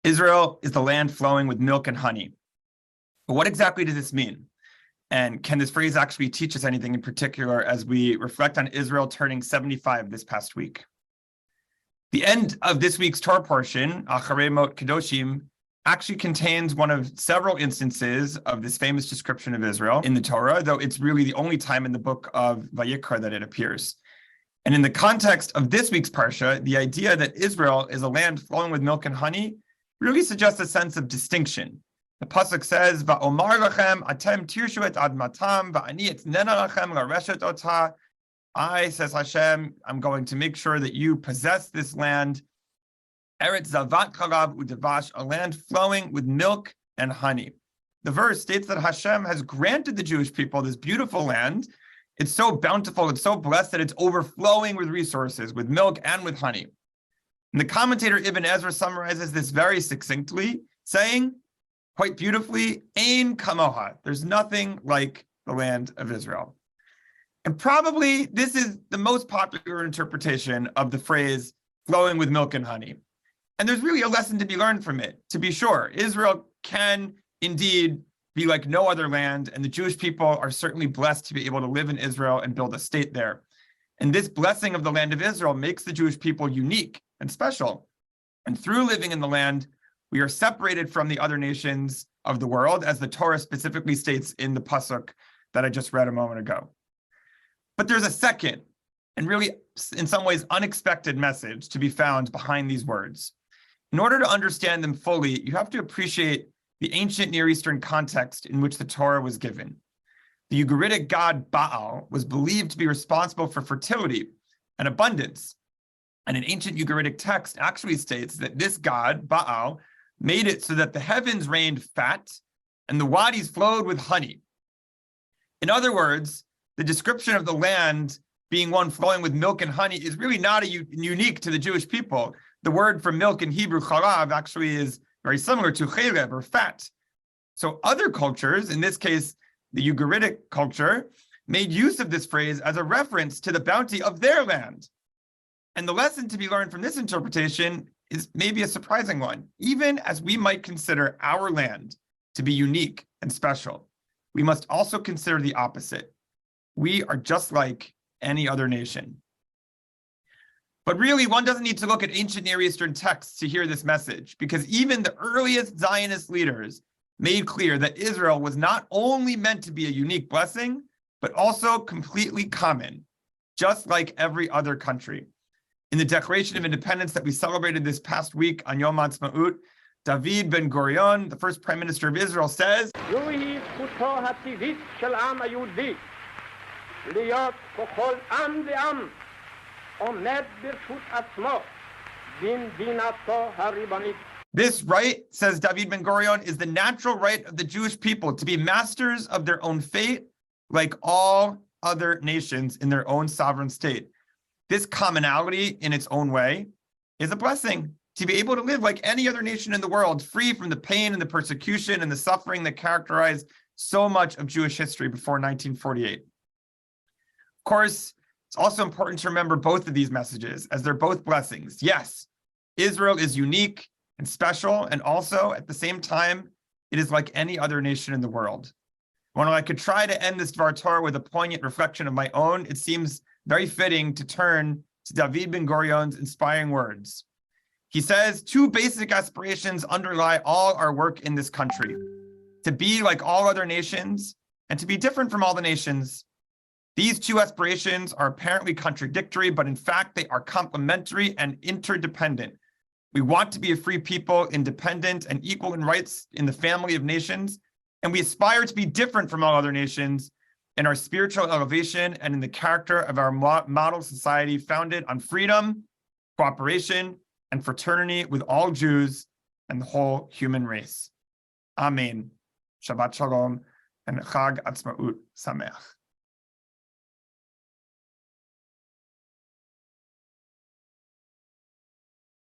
Israel is the land flowing with milk and honey. But what exactly does this mean? And can this phrase actually teach us anything in particular as we reflect on Israel turning 75 this past week? The end of this week's Torah portion, Achrei Mot-Kedoshim, actually contains one of several instances of this famous description of Israel in the Torah, though it's really the only time in the book of Vayikra that it appears. And in the context of this week's parsha, the idea that Israel is a land flowing with milk and honey really suggests a sense of distinction. The pasuk says, "Va'omar lachem atem tirshu et admatam, va'ani etnena lachem lareshet ota." I, says Hashem, I'm going to make sure that you possess this land, Eretz zavat chalav u'devash, a land flowing with milk and honey. The verse states that Hashem has granted the Jewish people this beautiful land. It's so bountiful, it's so blessed that it's overflowing with resources, with milk and with honey. And the commentator Ibn Ezra summarizes this very succinctly, saying, quite beautifully, Ein kamoha, there's nothing like the land of Israel. And probably this is the most popular interpretation of the phrase flowing with milk and honey. And there's really a lesson to be learned from it. To be sure, Israel can indeed be like no other land, and the Jewish people are certainly blessed to be able to live in Israel and build a state there. And this blessing of the land of Israel makes the Jewish people unique and special. And through living in the land, we are separated from the other nations of the world, as the Torah specifically states in the pasuk that I just read a moment ago. But there's a second, and really, in some ways, unexpected message to be found behind these words. In order to understand them fully, you have to appreciate the ancient Near Eastern context in which the Torah was given. The Ugaritic god Baal was believed to be responsible for fertility and abundance. And an ancient Ugaritic text actually states that this god, Baal, made it so that the heavens rained fat and the wadis flowed with honey. In other words, the description of the land being one flowing with milk and honey is really not unique to the Jewish people. The word for milk in Hebrew, chalav, actually is very similar to chelev, or fat. So other cultures, in this case, the Ugaritic culture, made use of this phrase as a reference to the bounty of their land. And the lesson to be learned from this interpretation is maybe a surprising one. Even as we might consider our land to be unique and special, we must also consider the opposite. We are just like any other nation. But really, one doesn't need to look at ancient Near Eastern texts to hear this message, because even the earliest Zionist leaders made clear that Israel was not only meant to be a unique blessing, but also completely common, just like every other country. In the Declaration of Independence that we celebrated this past week on Yom Ha'atzmaut, David Ben-Gurion, the first Prime Minister of Israel, says, this right, says David Ben-Gurion, is the natural right of the Jewish people to be masters of their own fate, like all other nations in their own sovereign state. This commonality in its own way is a blessing, to be able to live like any other nation in the world, free from the pain and the persecution and the suffering that characterized so much of Jewish history before 1948. Of course, it's also important to remember both of these messages, as they're both blessings. Yes, Israel is unique and special, and also, at the same time, it is like any other nation in the world. When I could try to end this Dvar Torah with a poignant reflection of my own, it seems very fitting to turn to David Ben-Gurion's inspiring words. He says, two basic aspirations underlie all our work in this country: to be like all other nations and to be different from all the nations. These two aspirations are apparently contradictory, but in fact, they are complementary and interdependent. We want to be a free people, independent and equal in rights in the family of nations, and we aspire to be different from all other nations in our spiritual elevation and in the character of our model society founded on freedom, cooperation, and fraternity with all Jews and the whole human race. Amen. Shabbat Shalom and Chag Atzmaut Sameach.